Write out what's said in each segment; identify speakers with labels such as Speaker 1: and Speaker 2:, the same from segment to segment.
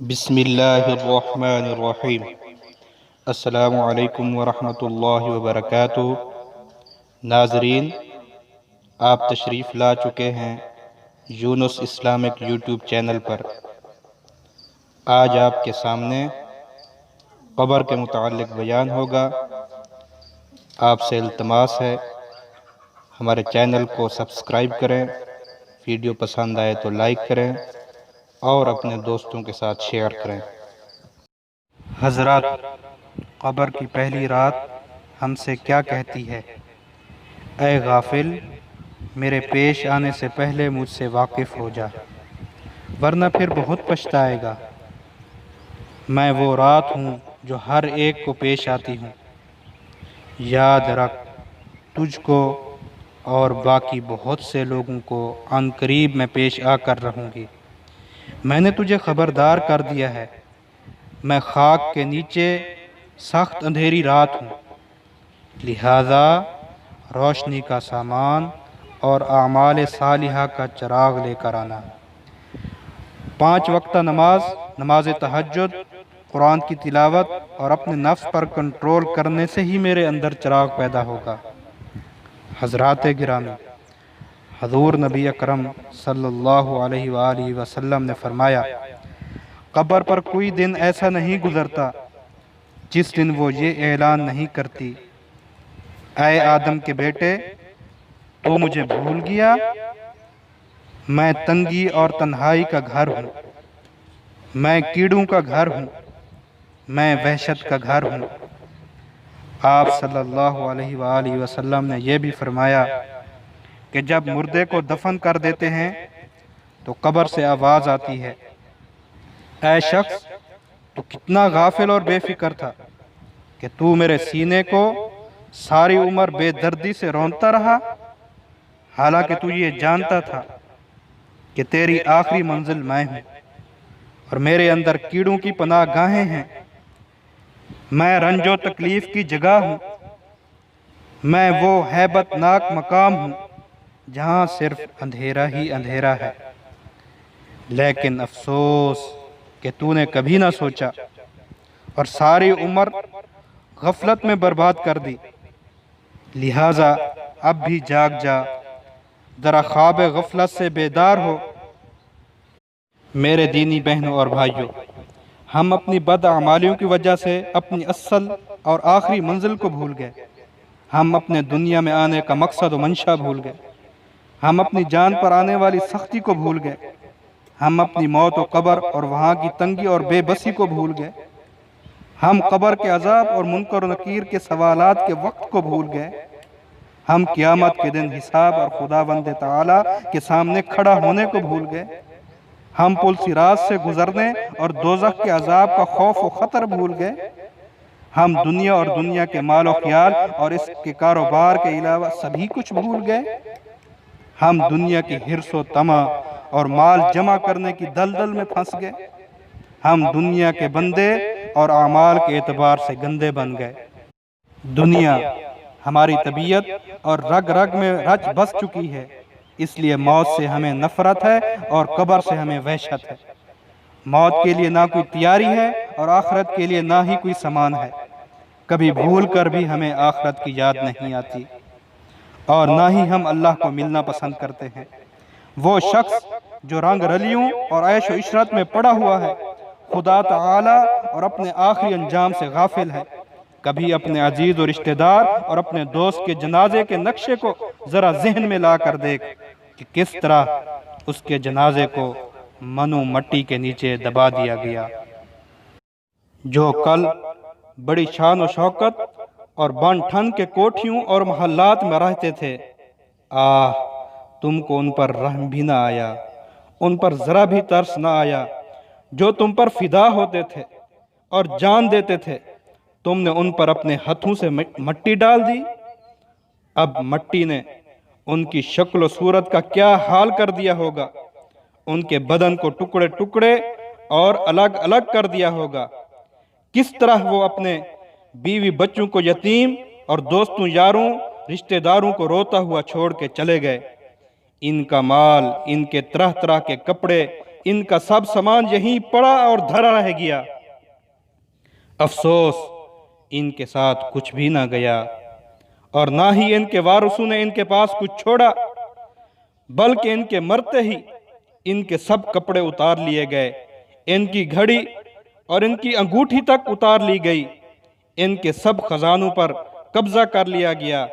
Speaker 1: بسم اللہ الرحمن الرحیم۔ السلام علیکم ورحمۃ اللہ وبرکاتہ۔ ناظرین، آپ تشریف لا چکے ہیں یونس اسلامک یوٹیوب چینل پر۔ آج آپ کے سامنے قبر کے متعلق بیان ہوگا۔ آپ سے التماس ہے ہمارے چینل کو سبسکرائب کریں، ویڈیو پسند آئے تو لائک کریں اور اپنے دوستوں کے ساتھ شیئر کریں۔ حضرات، قبر کی پہلی رات ہم سے کیا کہتی ہے؟ اے غافل، میرے پیش آنے سے پہلے مجھ سے واقف ہو جا، ورنہ پھر بہت پچھتائے گا۔ میں وہ رات ہوں جو ہر ایک کو پیش آتی ہوں۔ یاد رکھ، تجھ کو اور باقی بہت سے لوگوں کو عن قریب میں پیش آ کر رہوں گی۔ میں نے تجھے خبردار کر دیا ہے، میں خاک کے نیچے سخت اندھیری رات ہوں، لہذا روشنی کا سامان اور اعمال صالحہ کا چراغ لے کر آنا۔ 5 وقتہ نماز، نماز تہجد، قرآن کی تلاوت اور اپنے نفس پر کنٹرول کرنے سے ہی میرے اندر چراغ پیدا ہوگا۔ حضرات گرامی، حضور نبی اکرم صلی اللہ علیہ وآلہ وسلم نے فرمایا، قبر پر کوئی دن ایسا نہیں گزرتا جس دن وہ یہ اعلان نہیں کرتی، اے آدم کے بیٹے، تو مجھے بھول گیا؟ میں تنگی اور تنہائی کا گھر ہوں، میں کیڑوں کا گھر ہوں، میں وحشت کا گھر ہوں۔ آپ صلی اللہ علیہ وآلہ وسلم نے یہ بھی فرمایا کہ جب مردے کو دفن کر دیتے ہیں تو قبر سے آواز آتی ہے، اے شخص، تو کتنا غافل اور بے فکر تھا کہ تو میرے سینے کو ساری عمر بے دردی سے رونتا رہا، حالانکہ تو یہ جانتا تھا کہ تیری آخری منزل میں ہوں اور میرے اندر کیڑوں کی پناہ گاہیں ہیں۔ میں رنج و تکلیف کی جگہ ہوں، میں وہ ہیبت ناک مقام ہوں جہاں صرف اندھیرا ہی اندھیرا ہے۔ لیکن افسوس کہ تو نے کبھی نہ سوچا اور ساری عمر غفلت میں برباد کر دی، لہٰذا اب بھی جاگ جا، ذرا خواب غفلت سے بیدار ہو۔ میرے دینی بہنوں اور بھائیوں، ہم اپنی بدعمالیوں کی وجہ سے اپنی اصل اور آخری منزل کو بھول گئے۔ ہم اپنے دنیا میں آنے کا مقصد و منشا بھول گئے۔ ہم اپنی جان پر آنے والی سختی کو بھول گئے۔ ہم اپنی موت و قبر اور وہاں کی تنگی اور بے بسی کو بھول گئے۔ ہم قبر کے عذاب اور منکر و نکیر کے سوالات کے وقت کو بھول گئے۔ ہم قیامت کے دن حساب اور خداوند تعالی کے سامنے کھڑا ہونے کو بھول گئے۔ ہم پل صراط سے گزرنے اور دوزخ کے عذاب کا خوف و خطر بھول گئے۔ ہم دنیا اور دنیا کے مال و خیال اور اس کے کاروبار کے علاوہ سبھی کچھ بھول گئے۔ ہم دنیا کی حرص و طمع اور مال جمع کرنے کی دلدل میں پھنس گئے۔ ہم دنیا کے بندے اور اعمال کے اعتبار سے گندے بن گئے۔ دنیا ہماری طبیعت اور رگ رگ میں رچ بس چکی ہے، اس لیے موت سے ہمیں نفرت ہے اور قبر سے ہمیں وحشت ہے۔ موت کے لیے نہ کوئی تیاری ہے اور آخرت کے لیے نہ ہی کوئی سامان ہے۔ کبھی بھول کر بھی ہمیں آخرت کی یاد نہیں آتی اور نہ ہی ہم اللہ کو ملنا پسند کرتے ہیں۔ وہ شخص جو رنگ رلیوں اور عیش و عشرت میں پڑا ہوا ہے، خدا تعالی اور اپنے آخری انجام سے غافل ہے۔ کبھی اپنے عزیز و رشتہ دار اور اپنے دوست کے جنازے کے نقشے کو ذرا ذہن میں لا کر دیکھ کہ کس طرح اس کے جنازے کو منو مٹی کے نیچے دبا دیا گیا۔ جو کل بڑی شان و شوکت اور بن ٹھن کے کوٹھیوں اور محلات میں رہتے تھے، آہ، تم کو ان پر رحم بھی نہ آیا، ان پر ذرا بھی ترس نہ آیا۔ جو تم پر فدا ہوتے تھے اور جان دیتے تھے، تم نے ان پر اپنے ہاتھوں سے مٹی ڈال دی۔ اب مٹی نے ان کی شکل و صورت کا کیا حال کر دیا ہوگا، ان کے بدن کو ٹکڑے ٹکڑے اور الگ الگ کر دیا ہوگا۔ کس طرح وہ اپنے بیوی بچوں کو یتیم اور دوستوں یاروں رشتہ داروں کو روتا ہوا چھوڑ کے چلے گئے۔ ان کا مال، ان کے طرح طرح کے کپڑے، ان کا سب سامان یہیں پڑا اور دھرا رہ گیا۔ افسوس ان کے ساتھ کچھ بھی نہ گیا، اور نہ ہی ان کے وارثوں نے ان کے پاس کچھ چھوڑا، بلکہ ان کے مرتے ہی ان کے سب کپڑے اتار لیے گئے، ان کی گھڑی اور ان کی انگوٹھی تک اتار لی گئی، ان کے سب خزانوں پر قبضہ کر لیا گیا،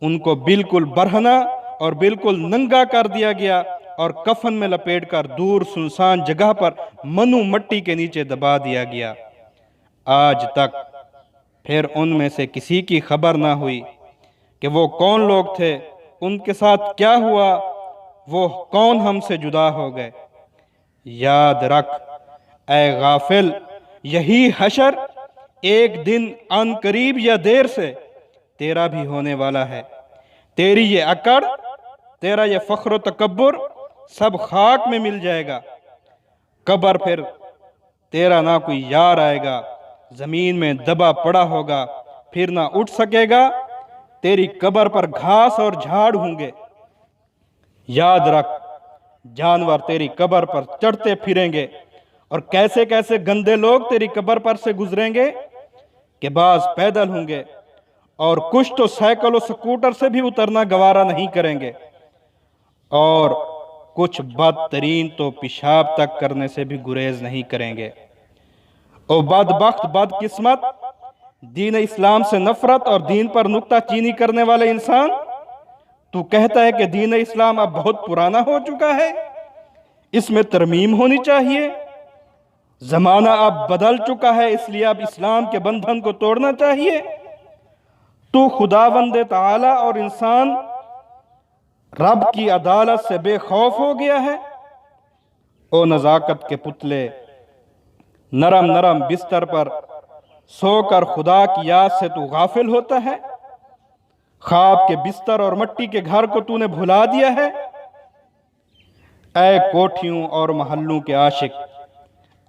Speaker 1: ان کو بالکل برہنہ اور بالکل ننگا کر دیا گیا اور کفن میں لپیٹ کر دور سنسان جگہ پر منو مٹی کے نیچے دبا دیا گیا۔ آج تک پھر ان میں سے کسی کی خبر نہ ہوئی کہ وہ کون لوگ تھے، ان کے ساتھ کیا ہوا، وہ کون ہم سے جدا ہو گئے۔ یاد رکھ اے غافل، یہی حشر ایک دن عن قریب یا دیر سے تیرا بھی ہونے والا ہے۔ تیری یہ اکڑ، تیرا یہ فخر و تکبر سب خاک میں مل جائے گا۔ قبر پھر تیرا نہ کوئی یار آئے گا، زمین میں دبا پڑا ہوگا، پھر نہ اٹھ سکے گا، تیری قبر پر گھاس اور جھاڑ ہوں گے۔ یاد رکھ جانور تیری قبر پر چڑھتے پھریں گے، اور کیسے کیسے گندے لوگ تیری قبر پر سے گزریں گے کہ بعض پیدل ہوں گے اور کچھ تو سائیکل و سکوٹر سے بھی اترنا گوارا نہیں کریں گے، اور کچھ بدترین تو پیشاب تک کرنے سے بھی گریز نہیں کریں گے۔ او بدبخت بدقسمت، دین اسلام سے نفرت اور دین پر نکتہ چینی کرنے والے انسان، تو کہتا ہے کہ دین اسلام اب بہت پرانا ہو چکا ہے، اس میں ترمیم ہونی چاہیے، زمانہ اب بدل چکا ہے، اس لیے اب اسلام کے بندھن کو توڑنا چاہیے۔ تو خداوند تعالی اور انسان رب کی عدالت سے بے خوف ہو گیا ہے۔ او نزاکت کے پتلے، نرم نرم بستر پر سو کر خدا کی یاد سے تو غافل ہوتا ہے، خواب کے بستر اور مٹی کے گھر کو تو نے بھلا دیا ہے۔ اے کوٹھیوں اور محلوں کے عاشق،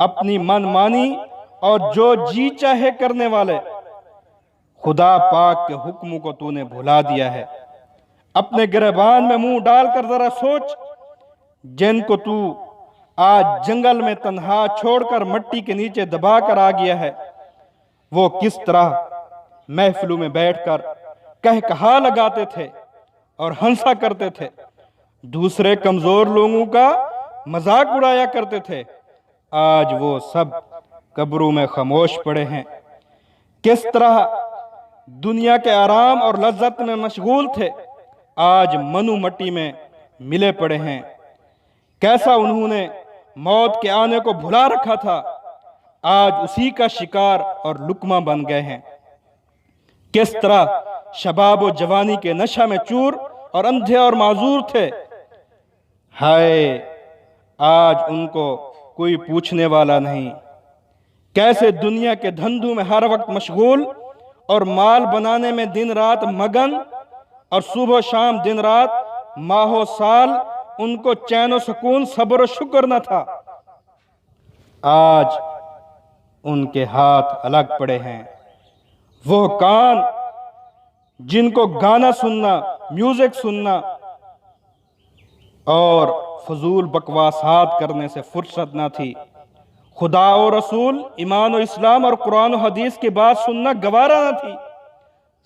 Speaker 1: اپنی من مانی اور جو جی چاہے کرنے والے، خدا پاک کے حکموں کو تو نے بھلا دیا ہے۔ اپنے گریبان میں منہ ڈال کر ذرا سوچ، جن کو تو آج جنگل میں تنہا چھوڑ کر مٹی کے نیچے دبا کر آ گیا ہے، وہ کس طرح محفلوں میں بیٹھ کر کہا لگاتے تھے اور ہنسا کرتے تھے، دوسرے کمزور لوگوں کا مذاق اڑایا کرتے تھے۔ آج وہ سب قبروں میں خاموش پڑے ہیں۔ کس طرح دنیا کے آرام اور لذت میں مشغول تھے، آج منو مٹی میں ملے پڑے ہیں۔ کیسا انہوں نے موت کے آنے کو بھلا رکھا تھا، آج اسی کا شکار اور لقمہ بن گئے ہیں۔ کس طرح شباب و جوانی کے نشہ میں چور اور اندھے اور معذور تھے، ہائے آج ان کو کوئی پوچھنے والا نہیں۔ کیسے دنیا کے دھندوں میں ہر وقت مشغول اور مال بنانے میں دن رات مگن، اور صبح و شام دن رات ماہ و سال ان کو چین و سکون صبر و شکر نہ تھا، آج ان کے ہاتھ الگ پڑے ہیں۔ وہ کان جن کو گانا سننا، میوزک سننا اور فضول بکواسات کرنے سے فرصت نہ تھی، خدا و رسول، ایمان و اسلام اور قرآن و حدیث کی بات سننا گوارا نہ تھی،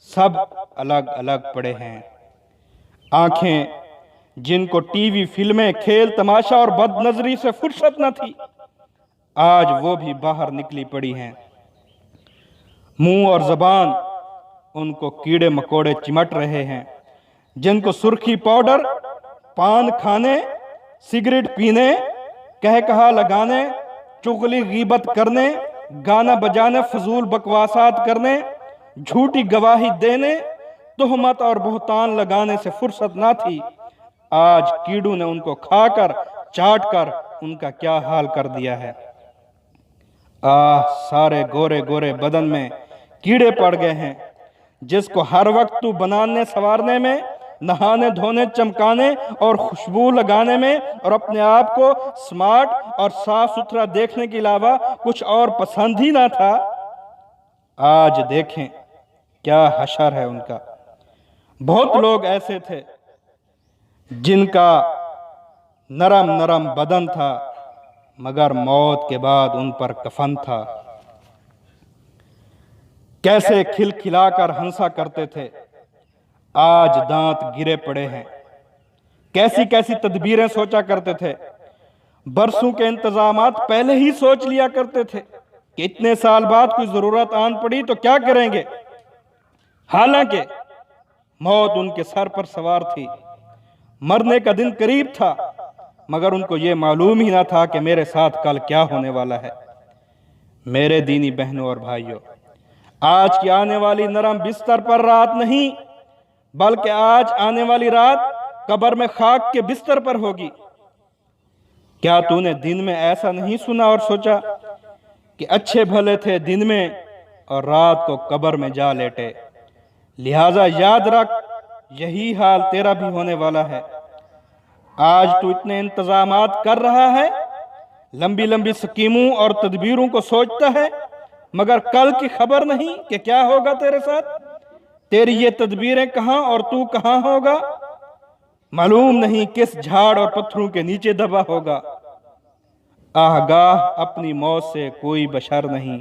Speaker 1: سب الگ الگ پڑے ہیں۔ آنکھیں جن کو ٹی وی، فلمیں، کھیل تماشا اور بد نظری سے فرصت نہ تھی، آج وہ بھی باہر نکلی پڑی ہیں۔ منہ اور زبان ان کو کیڑے مکوڑے چمٹ رہے ہیں، جن کو سرخی پاؤڈر، پان کھانے، سگریٹ پینے، کہا لگانے، چغلی غیبت کرنے، گانا بجانے، فضول بکواسات کرنے، جھوٹی گواہی دینے، تہمت اور بہتان لگانے سے فرصت نہ تھی، آج کیڑوں نے ان کو کھا کر چاٹ کر ان کا کیا حال کر دیا ہے۔ سارے گورے گورے بدن میں کیڑے پڑ گئے ہیں، جس کو ہر وقت تو بنانے سوارنے میں، نہانے دھونے چمکانے اور خوشبو لگانے میں اور اپنے آپ کو سمارٹ اور صاف ستھرا دیکھنے کے علاوہ کچھ اور پسند ہی نہ تھا، آج دیکھیں کیا حشر ہے ان کا۔ بہت لوگ ایسے تھے جن کا نرم نرم بدن تھا، مگر موت کے بعد ان پر کفن تھا۔ کیسے کھل کھلا کر ہنسا کرتے تھے، آج دانت گرے پڑے ہیں۔ کیسی کیسی تدبیریں سوچا کرتے تھے، برسوں کے انتظامات پہلے ہی سوچ لیا کرتے تھے کہ اتنے سال بعد کوئی ضرورت آن پڑی تو کیا کریں گے۔ حالانکہ موت ان کے سر پر سوار تھی، مرنے کا دن قریب تھا، مگر ان کو یہ معلوم ہی نہ تھا کہ میرے ساتھ کل کیا ہونے والا ہے۔ میرے دینی بہنوں اور بھائیوں، آج کی آنے والی نرم بستر پر رات نہیں، بلکہ آج آنے والی رات قبر میں خاک کے بستر پر ہوگی۔ کیا تو نے دن میں ایسا نہیں سنا اور سوچا کہ اچھے بھلے تھے دن میں اور رات کو قبر میں جا لیٹے؟ لہٰذا یاد رکھ، یہی حال تیرا بھی ہونے والا ہے۔ آج تو اتنے انتظامات کر رہا ہے، لمبی لمبی سکیموں اور تدبیروں کو سوچتا ہے، مگر کل کی خبر نہیں کہ کیا ہوگا تیرے ساتھ۔ تیری یہ تدبیریں کہاں اور تو کہاں ہوگا، معلوم نہیں کس جھاڑ اور پتھروں کے نیچے دبا ہوگا۔ آگاہ اپنی موت سے کوئی بشر نہیں،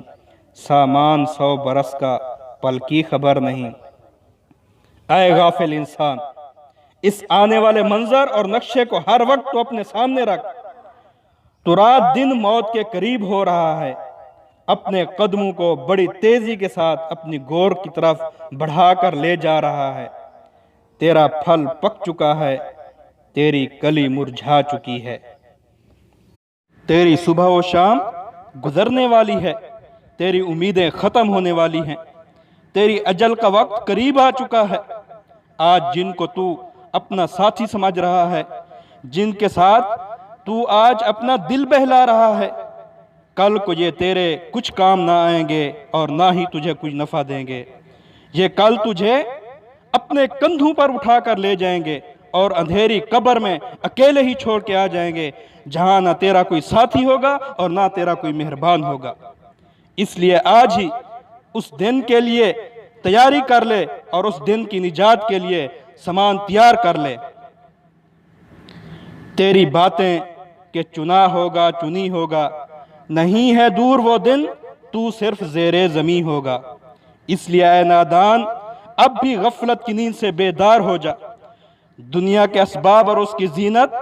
Speaker 1: سامان 100 برس کا پل کی خبر نہیں۔ اے غافل انسان، اس آنے والے منظر اور نقشے کو ہر وقت تو اپنے سامنے رکھ۔ تو رات دن موت کے قریب ہو رہا ہے، اپنے قدموں کو بڑی تیزی کے ساتھ اپنی گور کی طرف بڑھا کر لے جا رہا ہے۔ تیرا پھل پک چکا ہے، تیری کلی مرجھا چکی ہے، تیری صبح و شام گزرنے والی ہے، تیری امیدیں ختم ہونے والی ہیں، تیری اجل کا وقت قریب آ چکا ہے۔ آج جن کو تو اپنا ساتھی سمجھ رہا ہے، جن کے ساتھ تو آج اپنا دل بہلا رہا ہے، کل کو یہ تیرے کچھ کام نہ آئیں گے اور نہ ہی تجھے کچھ نفع دیں گے۔ یہ کل تجھے اپنے کندھوں پر اٹھا کر لے جائیں گے اور اندھیری قبر میں اکیلے ہی چھوڑ کے آ جائیں گے، جہاں نہ تیرا کوئی ساتھی ہوگا اور نہ تیرا کوئی مہربان ہوگا۔ اس لیے آج ہی اس دن کے لیے تیاری کر لے اور اس دن کی نجات کے لیے سامان تیار کر لے۔ تیری باتیں کہ چنا ہوگا چنی ہوگا، نہیں ہے دور وہ دن، تو صرف زیر زمیں ہوگا۔ اس لیے اے نادان، اب بھی غفلت کی نیند سے بیدار ہو جا۔ دنیا کے اسباب اور اس کی زینت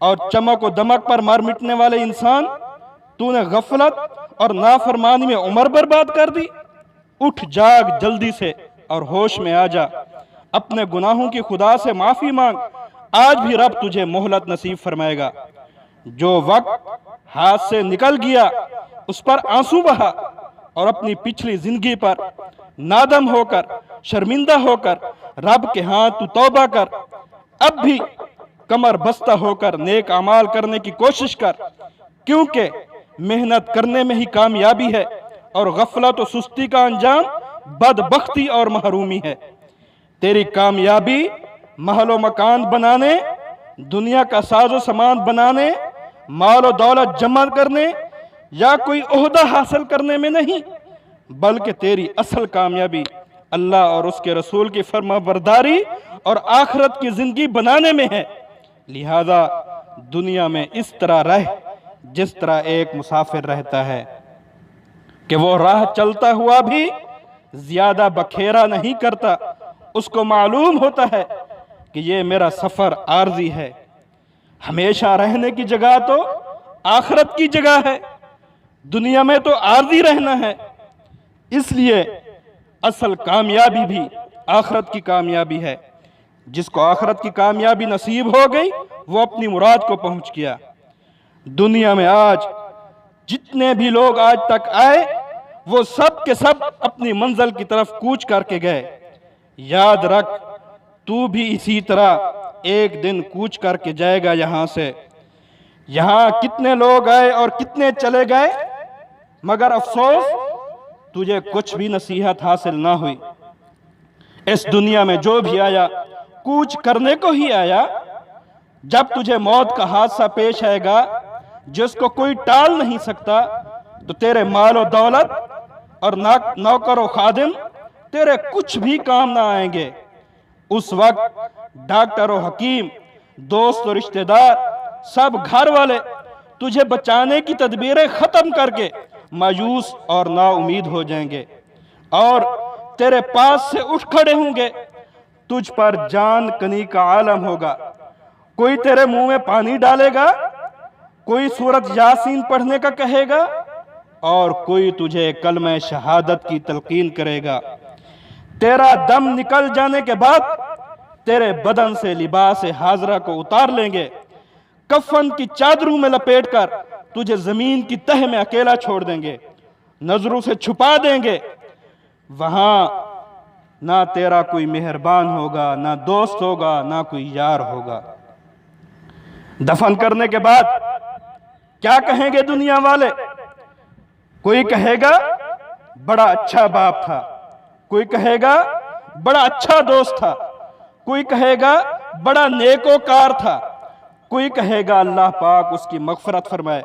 Speaker 1: اور چمک و دمک پر مر مٹنے والے انسان، تو نے غفلت اور نافرمانی میں عمر برباد کر دی۔ اٹھ جاگ جلدی سے اور ہوش میں آ جا، اپنے گناہوں کی خدا سے معافی مانگ، آج بھی رب تجھے مہلت نصیب فرمائے گا۔ جو وقت ہاتھ سے نکل گیا اس پر آنسو بہا اور اپنی پچھلی زندگی پر نادم ہو کر، شرمندہ ہو کر رب کے ہاں تو توبہ کر۔ اب بھی کمر بستہ ہو کر نیک اعمال کرنے کی کوشش کر، کیونکہ محنت کرنے میں ہی کامیابی ہے اور غفلت و سستی کا انجام بدبختی اور محرومی ہے۔ تیری کامیابی محل و مکان بنانے، دنیا کا ساز و سامان بنانے، مال و دولت جمع کرنے یا کوئی عہدہ حاصل کرنے میں نہیں، بلکہ تیری اصل کامیابی اللہ اور اس کے رسول کی فرما برداری اور آخرت کی زندگی بنانے میں ہے۔ لہذا دنیا میں اس طرح رہ جس طرح ایک مسافر رہتا ہے کہ وہ راہ چلتا ہوا بھی زیادہ بکھیرا نہیں کرتا۔ اس کو معلوم ہوتا ہے کہ یہ میرا سفر عارضی ہے، ہمیشہ رہنے کی جگہ تو آخرت کی جگہ ہے، دنیا میں تو عارضی رہنا ہے۔ اس لیے اصل کامیابی بھی آخرت کی کامیابی ہے۔ جس کو آخرت کی کامیابی نصیب ہو گئی وہ اپنی مراد کو پہنچ گیا۔ دنیا میں آج جتنے بھی لوگ آج تک آئے وہ سب کے سب اپنی منزل کی طرف کوچ کر کے گئے۔ یاد رکھ، تو بھی اسی طرح ایک دن کوچ کر کے جائے گا یہاں سے۔ یہاں کتنے لوگ آئے اور کتنے چلے گئے، مگر افسوس تجھے کچھ بھی نصیحت حاصل نہ ہوئی۔ اس دنیا میں جو بھی آیا کوچ کرنے کو ہی آیا۔ جب تجھے موت کا حادثہ پیش آئے گا جس کو کوئی ٹال نہیں سکتا، تو تیرے مال و دولت اور نوکر و خادم تیرے کچھ بھی کام نہ آئیں گے۔ اس وقت ڈاکٹر و حکیم، دوست و رشتہ دار، سب گھر والے تجھے بچانے کی تدبیریں ختم کر کے مایوس اور نا امید ہو جائیں گے، اور تیرے پاس سے اٹھ کھڑے ہوں گے۔ تجھ پر جان کنی کا عالم ہوگا، کوئی تیرے منہ میں پانی ڈالے گا، کوئی سورت یاسین پڑھنے کا کہے گا، اور کوئی تجھے کلمہ شہادت کی تلقین کرے گا۔ تیرا دم نکل جانے کے بعد تیرے بدن سے لباس حاضرہ کو اتار لیں گے، کفن کی چادروں میں لپیٹ کر تجھے زمین کی تہ میں اکیلا چھوڑ دیں گے، نظروں سے چھپا دیں گے۔ وہاں نہ تیرا کوئی مہربان ہوگا، نہ دوست ہوگا، نہ کوئی یار ہوگا۔ دفن کرنے کے بعد کیا کہیں گے دنیا والے؟ کوئی کہے گا بڑا اچھا باپ تھا، کوئی کہے گا بڑا اچھا دوست تھا، کوئی کہے گا بڑا نیکوکار تھا، کوئی کہے گا اللہ پاک اس کی مغفرت فرمائے،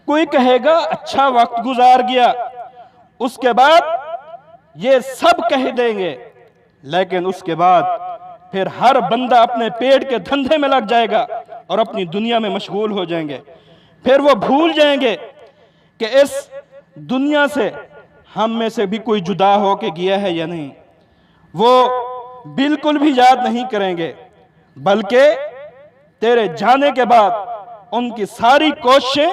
Speaker 1: کوئی کہے گا اچھا وقت گزار گیا۔ اس کے بعد یہ سب کہہ دیں گے، لیکن اس کے بعد پھر ہر بندہ اپنے پیٹ کے دھندے میں لگ جائے گا اور اپنی دنیا میں مشغول ہو جائیں گے۔ پھر وہ بھول جائیں گے کہ اس دنیا سے ہم میں سے بھی کوئی جدا ہو کے گیا ہے یا نہیں۔ وہ بالکل بھی یاد نہیں کریں گے، بلکہ تیرے جانے کے بعد ان کی ساری کوششیں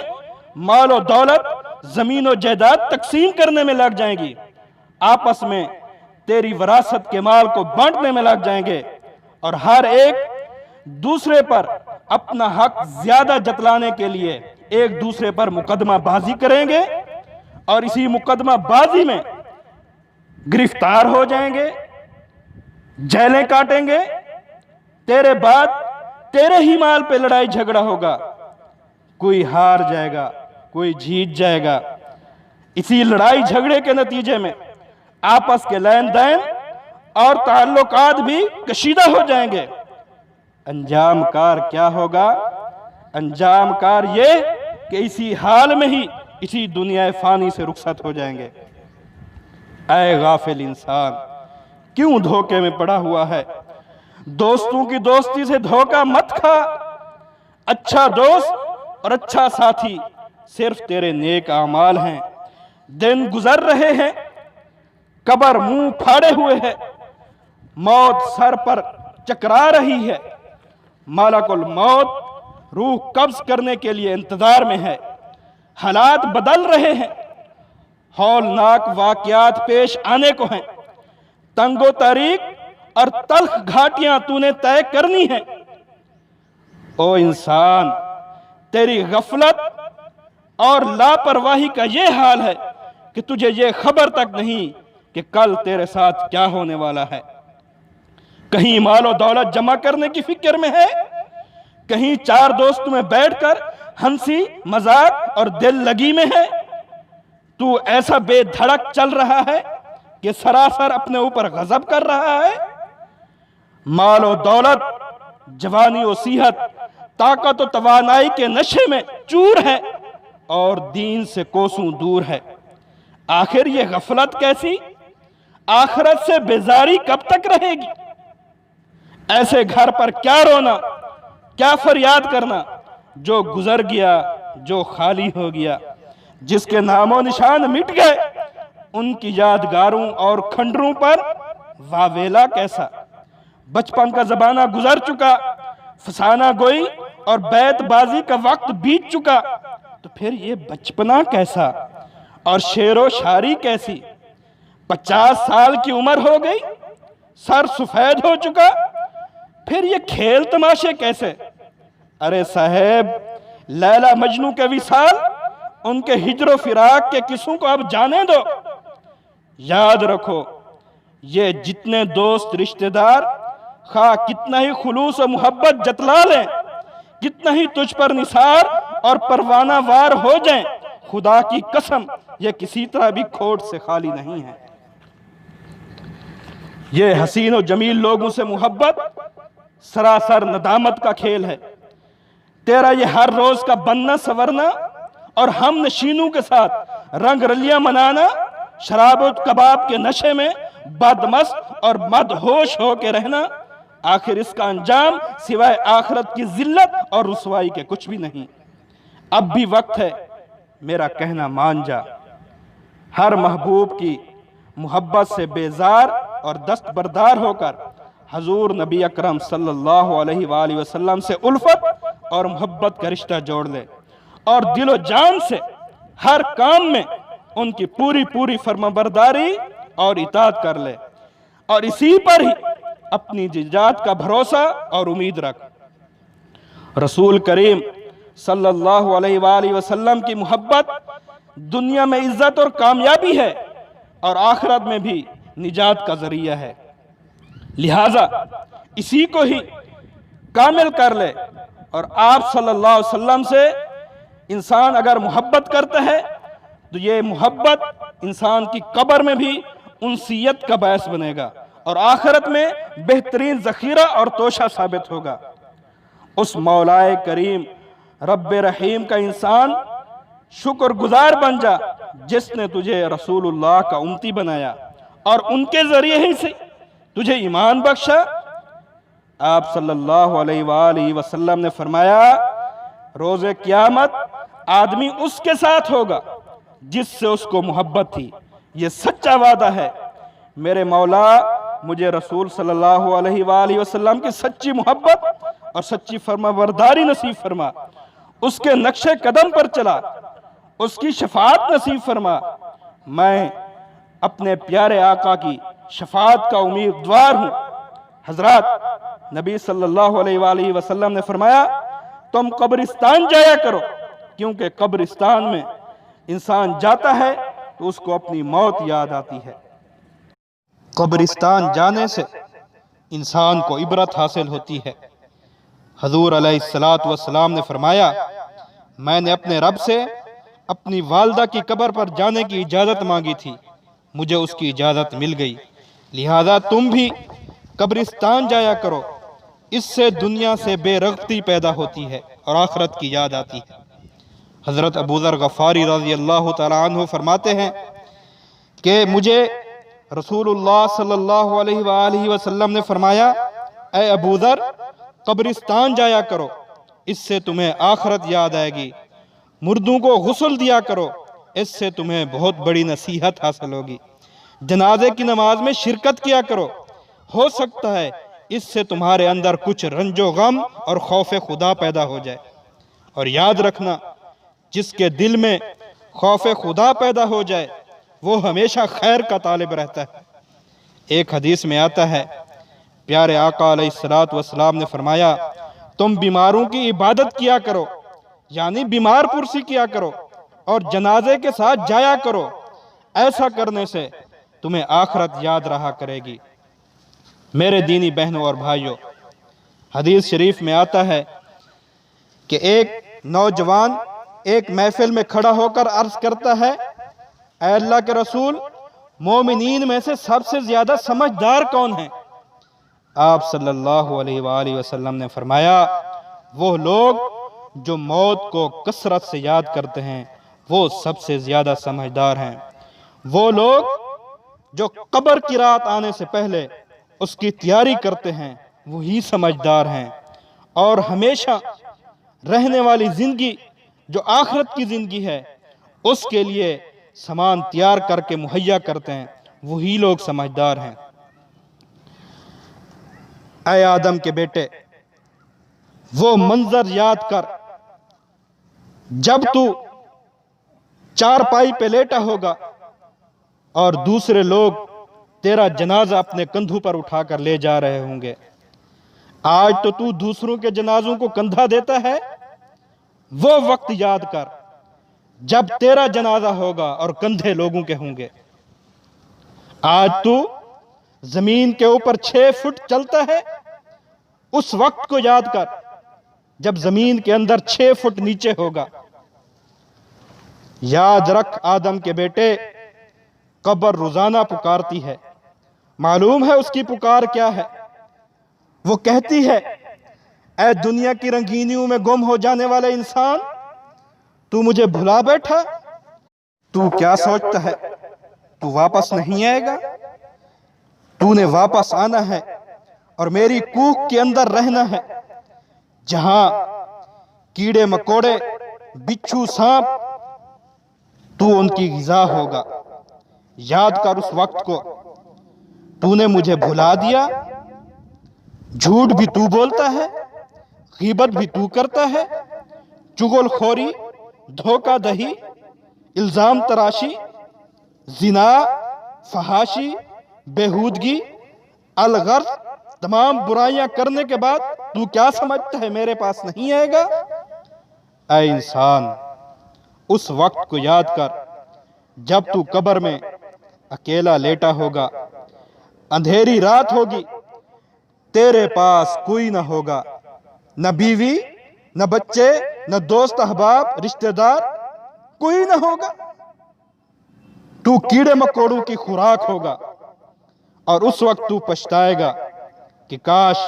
Speaker 1: مال و دولت، زمین و جائیداد تقسیم کرنے میں لگ جائیں گی، آپس میں تیری وراثت کے مال کو بانٹنے میں لگ جائیں گے، اور ہر ایک دوسرے پر اپنا حق زیادہ جتلانے کے لیے ایک دوسرے پر مقدمہ بازی کریں گے، اور اسی مقدمہ بازی میں گرفتار ہو جائیں گے، جیلیں کاٹیں گے۔ تیرے بعد تیرے ہی مال پہ لڑائی جھگڑا ہوگا، کوئی ہار جائے گا، کوئی جیت جائے گا۔ اسی لڑائی جھگڑے کے نتیجے میں آپس کے لین دین اور تعلقات بھی کشیدہ ہو جائیں گے۔ انجام کار کیا ہوگا؟ انجام کار یہ کہ اسی حال میں ہی اسی دنیا فانی سے رخصت ہو جائیں گے۔ اے غافل انسان، کیوں دھوکے میں پڑا ہوا ہے؟ دوستوں کی دوستی سے دھوکہ مت کھا۔ اچھا دوست اور اچھا ساتھی صرف تیرے نیک اعمال ہیں۔ دن گزر رہے ہیں، قبر منہ پھاڑے ہوئے ہے، موت سر پر چکرا رہی ہے، ملک الموت روح قبض کرنے کے لیے انتظار میں ہے۔ حالات بدل رہے ہیں، ہولناک واقعات پیش آنے کو ہیں، تنگ و تاریک اور تلخ گھاٹیاں تو نے طے کرنی ہیں۔ او انسان، تیری غفلت اور لاپرواہی کا یہ حال ہے کہ تجھے یہ خبر تک نہیں کہ کل تیرے ساتھ کیا ہونے والا ہے۔ کہیں مال و دولت جمع کرنے کی فکر میں ہے، کہیں چار دوست میں بیٹھ کر ہنسی مذاق اور دل لگی میں ہے۔ تو ایسا بے دھڑک چل رہا ہے کہ سراسر اپنے اوپر غضب کر رہا ہے۔ مال و دولت، جوانی و صحت، طاقت و توانائی کے نشے میں چور ہے اور دین سے کوسوں دور ہے۔ آخر یہ غفلت کیسی؟ آخرت سے بیزاری کب تک رہے گی؟ ایسے گھر پر کیا رونا، کیا فریاد کرنا جو گزر گیا، جو خالی ہو گیا، جس کے نام و نشان مٹ گئے۔ ان کی یادگاروں اور کھنڈروں پر واویلا کیسا؟ بچپن کا زمانہ گزر چکا، فسانہ گوئی اور بیت بازی کا وقت بیت چکا، تو پھر یہ بچپنا کیسا اور شعر و شاعری کیسی؟ 50 سال کی عمر ہو گئی، سر سفید ہو چکا، پھر یہ کھیل تماشے کیسے؟ ارے صاحب، لیلا مجنو کے وصال، ان کے ہجر و فراق کے قصوں کو اب جانے دو۔ یاد رکھو، یہ جتنے دوست رشتہ دار خواہ کتنا ہی خلوص و محبت جتلا لیں، کتنا ہی تجھ پر نثار اور پروانہ وار ہو جائیں، خدا کی قسم یہ کسی طرح بھی کھوٹ سے خالی نہیں ہے۔ یہ حسین و جمیل لوگوں سے محبت سراسر ندامت کا کھیل ہے۔ تیرا یہ ہر روز کا بننا سورنا اور ہم نشینوں کے ساتھ رنگ رلیاں منانا، شراب و کباب کے نشے میں بدمست اور مدہوش ہو کے رہنا، آخر اس کا انجام سوائے آخرت کی ذلت اور رسوائی کے کچھ بھی نہیں۔ اب بھی وقت ہے، میرا کہنا مان جا۔ ہر محبوب کی محبت سے بیزار اور دستبردار ہو کر حضور نبی اکرم صلی اللہ علیہ وآلہ وسلم سے الفت اور محبت کا رشتہ جوڑ لے، اور دل و جان سے ہر کام میں ان کی پوری فرمانبرداری اور اطاعت کر لے، اور اسی پر ہی اپنی نجات کا بھروسہ اور امید رکھ۔ رسول کریم صلی اللہ علیہ وآلہ وسلم کی محبت دنیا میں عزت اور کامیابی ہے، اور آخرت میں بھی نجات کا ذریعہ ہے۔ لہٰذا اسی کو ہی کامل کر لے، اور آپ صلی اللہ علیہ وسلم سے انسان اگر محبت کرتا ہے تو یہ محبت انسان کی قبر میں بھی انسیت کا باعث بنے گا، اور آخرت میں بہترین ذخیرہ اور توشہ ثابت ہوگا۔ اس مولا کریم رب رحیم کا انسان شکر گزار بن جا جس نے تجھے رسول اللہ کا امتی بنایا اور ان کے ذریعے ہی سے تجھے ایمان بخشا۔ آپ صلی اللہ علیہ وآلہ وسلم نے فرمایا، روز قیامت آدمی اس کے ساتھ ہوگا جس سے اس کو محبت تھی۔ یہ سچا وعدہ ہے۔ میرے مولا مجھے رسول صلی اللہ علیہ وآلہ وسلم کی سچی محبت اور سچی فرمانبرداری نصیب فرما، اس کے نقش قدم پر چلا، اس کی شفاعت نصیب فرما۔ میں اپنے پیارے آقا کی شفاعت کا امیدوار ہوں۔ حضرات، نبی صلی اللہ علیہ وآلہ وسلم نے فرمایا، تم قبرستان جایا کرو، کیونکہ قبرستان میں انسان جاتا ہے تو اس کو اپنی موت یاد آتی ہے۔ قبرستان جانے سے انسان کو عبرت حاصل ہوتی ہے۔ حضور علیہ السلام نے فرمایا، میں نے اپنے رب سے اپنی والدہ کی قبر پر جانے کی اجازت مانگی تھی، مجھے اس کی اجازت مل گئی، لہذا تم بھی قبرستان جایا کرو، اس سے دنیا سے بے رغبتی پیدا ہوتی ہے اور آخرت کی یاد آتی ہے۔ حضرت ابو ذر غفاری رضی اللہ تعالیٰ عنہ فرماتے ہیں کہ مجھے رسول اللہ صلی اللہ علیہ وآلہ وسلم نے فرمایا، اے ابو ذر، قبرستان جایا کرو، اس سے تمہیں آخرت یاد آئے گی، مردوں کو غسل دیا کرو، اس سے تمہیں بہت بڑی نصیحت حاصل ہوگی، جنازے کی نماز میں شرکت کیا کرو، ہو سکتا ہے اس سے تمہارے اندر کچھ رنج و غم اور خوف خدا پیدا ہو جائے۔ اور یاد رکھنا، جس کے دل میں خوف خدا پیدا ہو جائے وہ ہمیشہ خیر کا طالب رہتا ہے۔ ایک حدیث میں آتا ہے، پیارے آقا علیہ السلام نے فرمایا، تم بیماروں کی عبادت کیا کرو، یعنی بیمار پرسی کیا کرو، اور جنازے کے ساتھ جایا کرو، ایسا کرنے سے تمہیں آخرت یاد رہا کرے گی۔ میرے دینی بہنوں اور بھائیوں، حدیث شریف میں آتا ہے کہ ایک نوجوان ایک محفل میں کھڑا ہو کر عرض کرتا ہے، اے اللہ کے رسول، مومنین میں سے سب سے زیادہ سمجھدار کون ہیں؟ آپ صلی اللہ علیہ وآلہ وسلم نے فرمایا، وہ لوگ جو موت کو کثرت سے یاد کرتے ہیں وہ سب سے زیادہ سمجھدار ہیں۔ وہ لوگ جو قبر کی رات آنے سے پہلے اس کی تیاری کرتے ہیں وہی سمجھدار ہیں، اور ہمیشہ رہنے والی زندگی جو آخرت کی زندگی ہے اس کے لیے سامان تیار کر کے مہیا کرتے ہیں وہی لوگ سمجھدار ہیں۔ اے آدم کے بیٹے، وہ منظر یاد کر جب تو چارپائی پہ لیٹا ہوگا اور دوسرے لوگ تیرا جنازہ اپنے کندھوں پر اٹھا کر لے جا رہے ہوں گے۔ آج تو دوسروں کے جنازوں کو کندھا دیتا ہے، وہ وقت یاد کر جب تیرا جنازہ ہوگا اور کندھے لوگوں کے ہوں گے۔ آج تو زمین کے اوپر 6 فٹ چلتا ہے، اس وقت کو یاد کر جب زمین کے اندر 6 فٹ نیچے ہوگا۔ یاد رکھ آدم کے بیٹے، قبر روزانہ پکارتی ہے، معلوم ہے اس کی پکار کیا ہے؟ وہ کہتی ہے، اے دنیا کی رنگینیوں میں گم ہو جانے والے انسان، تو مجھے بھلا بیٹھا؟ تو کیا سوچتا ہے تو واپس نہیں آئے گا؟ تو نے واپس آنا ہے اور میری کوکھ کے اندر رہنا ہے، جہاں کیڑے مکوڑے بچھو سانپ تو ان کی غذا ہوگا۔ یاد کر اس وقت کو، تو نے مجھے بھلا دیا۔ جھوٹ بھی تو بولتا ہے، غیبت بھی تو کرتا ہے، چغل خوری، دھوکہ دہی، الزام تراشی، زنا، فحاشی، بےہودگی، الغرض تمام برائیاں کرنے کے بعد تو کیا سمجھتا ہے میرے پاس نہیں آئے گا؟ اے انسان، اس وقت کو یاد کر جب تو قبر میں اکیلا لیٹا ہوگا، اندھیری رات ہوگی، تیرے پاس کوئی نہ ہوگا، نہ بیوی، نہ بچے، نہ دوست احباب، رشتہ دار، کوئی نہ ہوگا۔ تو کیڑے مکوڑوں کی خوراک ہوگا، اور اس وقت تو پچھتائے گا کہ کاش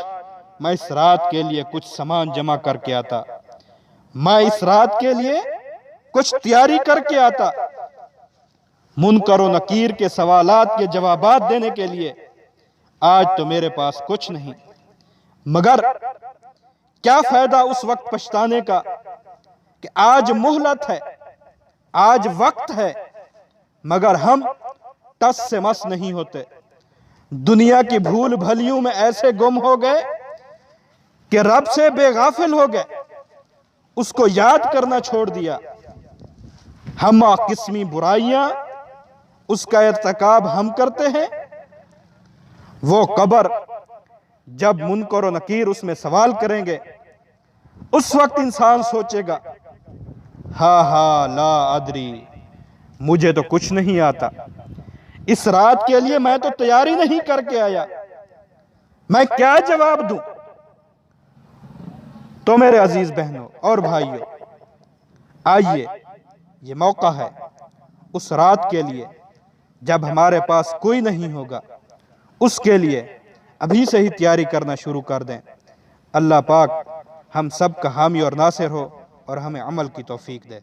Speaker 1: میں اس رات کے لیے کچھ سامان جمع کر کے آتا، میں اس رات کے لیے کچھ تیاری کر کے آتا۔ منکر و نکیر کے سوالات کے جوابات دینے کے لیے آج تو میرے پاس کچھ نہیں، مگر کیا فائدہ اس وقت پچھتانے کا کہ آج مہلت ہے، آج وقت ہے، مگر ہم ٹس سے مس نہیں ہوتے۔ دنیا کی بھول بھلیوں میں ایسے گم ہو گئے کہ رب سے بے غافل ہو گئے، اس کو یاد کرنا چھوڑ دیا۔ ہم قسمی برائیاں اس کا ارتکاب ہم کرتے ہیں۔ وہ قبر جب منکر و نکیر اس میں سوال کریں گے، اس وقت انسان سوچے گا، ہاں لا ادری، مجھے تو کچھ نہیں آتا، اس رات کے لیے میں تو تیاری نہیں کر کے آیا، میں کیا جواب دوں؟ تو میرے عزیز بہنوں اور بھائیوں، آئیے، یہ موقع ہے اس رات کے لیے جب ہمارے پاس کوئی نہیں ہوگا، اس کے لیے ابھی سے ہی تیاری کرنا شروع کر دیں۔ اللہ پاک ہم سب کا حامی اور ناصر ہو اور ہمیں عمل کی توفیق دے۔